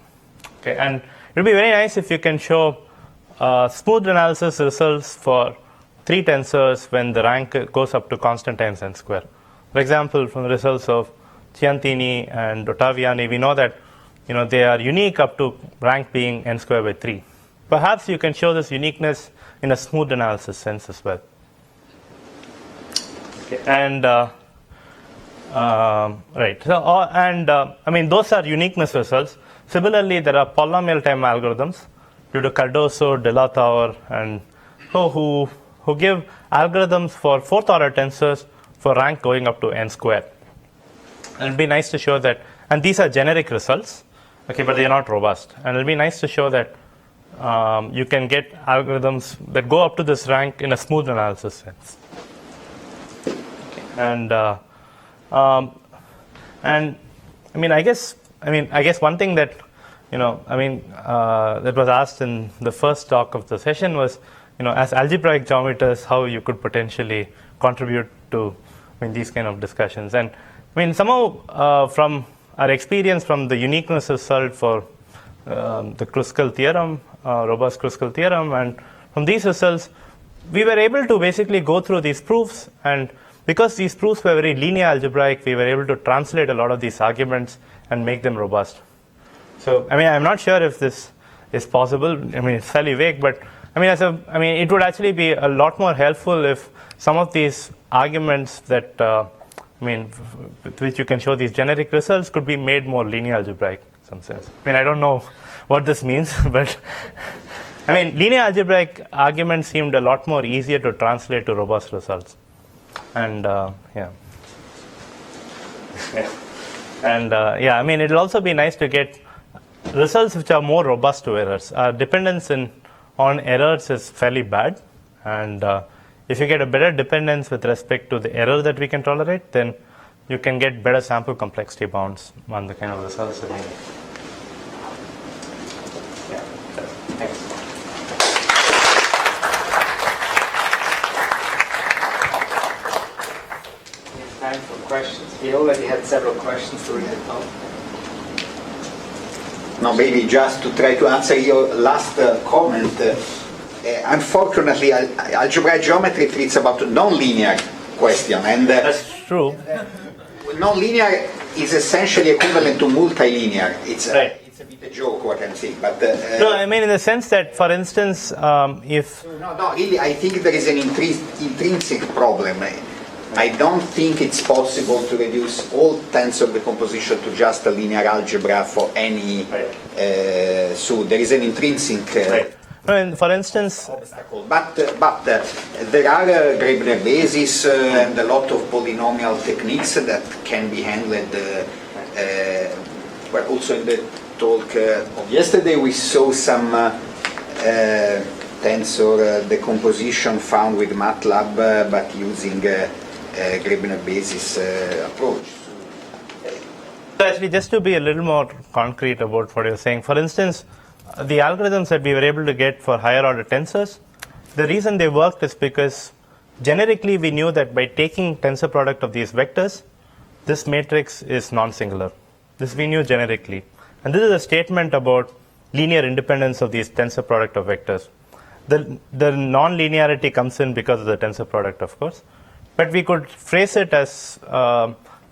B: Okay, and it would be very nice if you can show smooth analysis results for 3 tensors when the rank goes up to constant times n square. For example, from the results of Ciantini and Ottaviani, we know that they are unique up to rank being n square by 3. Perhaps you can show this uniqueness in a smooth analysis sense as well. Okay, and right. So, I mean, those are uniqueness results. Similarly, there are polynomial time algorithms due to Cardoso, De La Tour, and who give algorithms for 4th order tensors for rank going up to n squared. And it'd be nice to show that, and these are generic results, okay, but they are not robust. And it'll be nice to show that you can get algorithms that go up to this rank in a smooth analysis sense. Okay. And I mean, I guess one thing that that was asked in the first talk of the session was, as algebraic geometers, how you could potentially contribute to these kind of discussions. And somehow from our experience from the uniqueness result for the Kruskal theorem, robust Kruskal theorem, and from these results, we were able to basically go through these proofs, and because these proofs were very linear algebraic, we were able to translate a lot of these arguments and make them robust. So, I'm not sure if this is possible. It's fairly vague, but it would actually be a lot more helpful if some of these arguments that, with which you can show these generic results could be made more linear algebraic in some sense. I don't know what this means, but linear algebraic arguments seemed a lot more easier to translate to robust results. And, And, it'll also be nice to get results which are more robust to errors. Dependence on errors is fairly bad, and if you get a better dependence with respect to the error that we can tolerate, then you can get better sample complexity bounds on the kind of results that we need. Yeah, thanks.
D: It's time for questions. We already had several questions during the talk.
E: No, maybe just to try to answer your last comment. Unfortunately, algebraic geometry treats about a non-linear question, and
B: that's true.
E: Non-linear is essentially equivalent to multilinear. It's
B: right.
E: It's a bit a joke what I'm saying, but
B: no, in the sense that, for instance, if
E: no, really, I think there is an intrinsic problem. I don't think it's possible to reduce all tensor decomposition to just a linear algebra for any. Right. So there is an intrinsic.
B: Right. For instance,
E: obstacle. But there are Grebner bases and a lot of polynomial techniques that can be handled. Well, also in the talk of yesterday, we saw some tensor decomposition found with MATLAB, but using Grebner basis approach.
B: So actually, just to be a little more concrete about what you're saying, for instance, the algorithms that we were able to get for higher order tensors, the reason they worked is because generically we knew that by taking tensor product of these vectors, this matrix is non-singular. This we knew generically. And this is a statement about linear independence of these tensor product of vectors. The non-linearity comes in because of the tensor product, of course. But we could phrase it as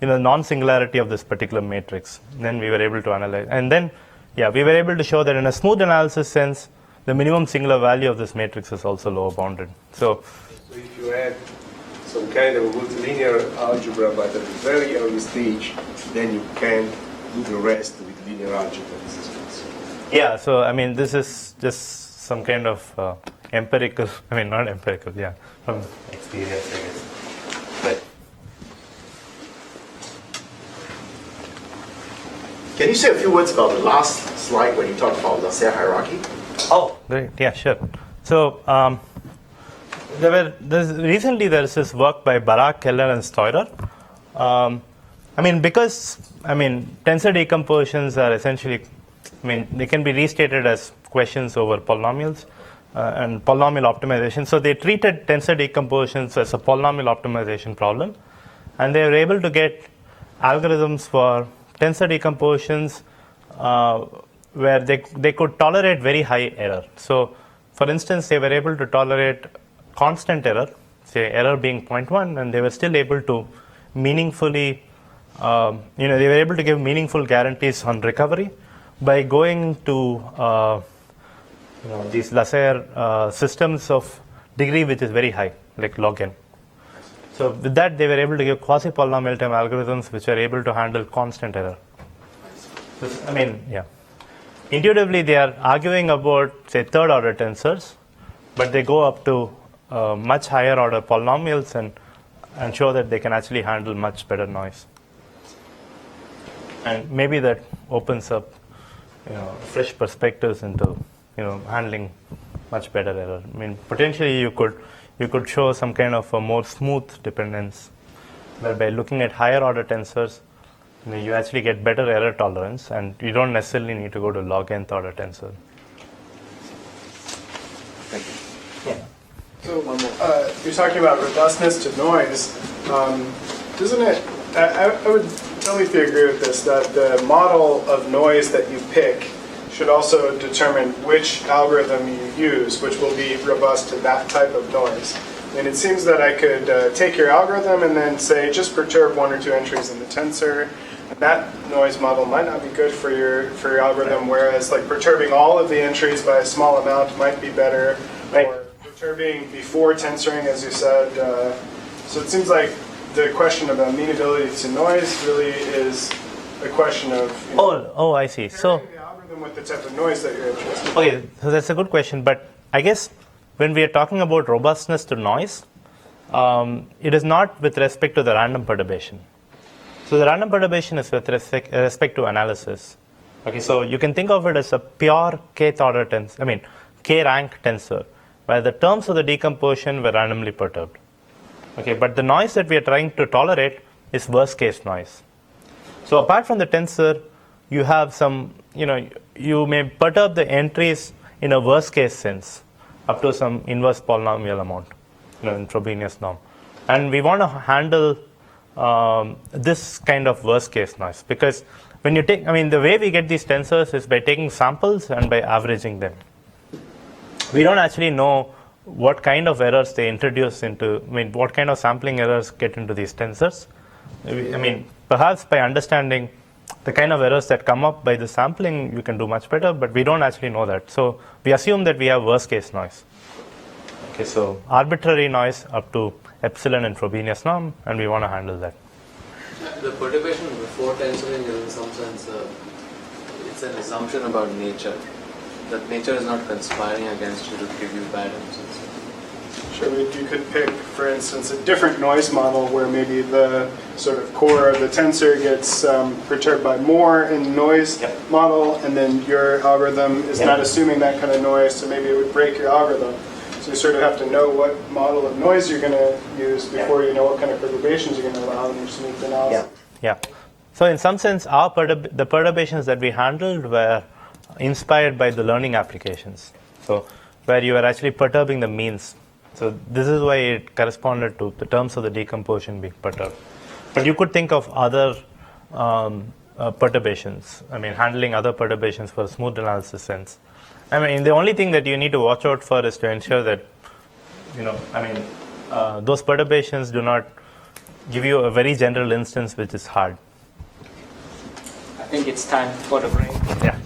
B: non-singularity of this particular matrix. Then we were able to analyze. And then, we were able to show that in a smooth analysis sense, the minimum singular value of this matrix is also lower bounded. So
H: if you add, so kind of multilinear algebra, but at a very early stage, then you can do the rest with linear algebra.
B: Yeah, so I mean, this is just some kind of empirical, I mean, not empirical, yeah, from experience, I guess. But
F: Can you say a few words about the last slide when you talked about the cell hierarchy?
B: oh, great, yeah, sure. So recently there's this work by Barak, Keller, and Steurer. I mean, because tensor decompositions are essentially, they can be restated as questions over polynomials and polynomial optimization. So they treated tensor decompositions as a polynomial optimization problem, and they were able to get algorithms for tensor decompositions where they could tolerate very high error. So, for instance, they were able to tolerate constant error, say error being 0.1, and they were still able to meaningfully, they were able to give meaningful guarantees on recovery by going to these Lasserre systems of degree which is very high, like log n. So with that, they were able to give quasi-polynomial time algorithms which are able to handle constant error. Intuitively, they are arguing about, say, third-order tensors, but they go up to much higher-order polynomials and show that they can actually handle much better noise. And maybe that opens up, fresh perspectives into, handling much better error. I mean, potentially you could show some kind of a more smooth dependence, whereby looking at higher-order tensors, you actually get better error tolerance, and you don't necessarily need to go to log nth order tensor.
F: Thank you.
B: Yeah.
I: So, you're talking about robustness to noise. Doesn't it, I would totally agree with this, that the model of noise that you pick should also determine which algorithm you use, which will be robust to that type of noise. And it seems that I could take your algorithm and then say, just perturb one or two entries in the tensor. And that noise model might not be good for your algorithm, whereas like perturbing all of the entries by a small amount might be better, or perturbing before tensoring, as you said. So it seems like the question of amenability to noise really is a question of
B: I see. So
I: the algorithm with the type of noise that you're interested in.
B: Okay, so that's a good question, but I guess when we are talking about robustness to noise, it is not with respect to the random perturbation. So the random perturbation is with respect to analysis. Okay, so you can think of it as a pure kth order tensor, k-rank tensor, where the terms of the decomposition were randomly perturbed. Okay, but the noise that we are trying to tolerate is worst case noise. So apart from the tensor, you have some, you may perturb the entries in a worst case sense up to some inverse polynomial amount, in Frobenius norm. And we want to handle this kind of worst case noise, because when you take, the way we get these tensors is by taking samples and by averaging them. We don't actually know what kind of errors they introduce into, what kind of sampling errors get into these tensors. Perhaps by understanding the kind of errors that come up by the sampling, you can do much better, but we don't actually know that. So we assume that we have worst case noise. Okay, so arbitrary noise up to epsilon in Frobenius norm, and we want to handle that.
J: The perturbation before tensoring is in some sense, it's an assumption about nature, that nature is not conspiring against you to give you bad answers.
I: Sure, you could pick, for instance, a different noise model where maybe the sort of core of the tensor gets perturbed by more in the noise model, and then your algorithm is not assuming that kind of noise, so maybe it would break your algorithm. So you sort of have to know what model of noise you're going to use before you know what kind of perturbations you're going to allow in your smooth analysis.
B: Yeah. So in some sense, the perturbations that we handled were inspired by the learning applications. So where you are actually perturbing the means. So this is why it corresponded to the terms of the decomposition being perturbed. But you could think of other perturbations. Handling other perturbations for a smooth analysis sense. The only thing that you need to watch out for is to ensure that, those perturbations do not give you a very general instance which is hard.
D: I think it's time for the break.
B: Yeah.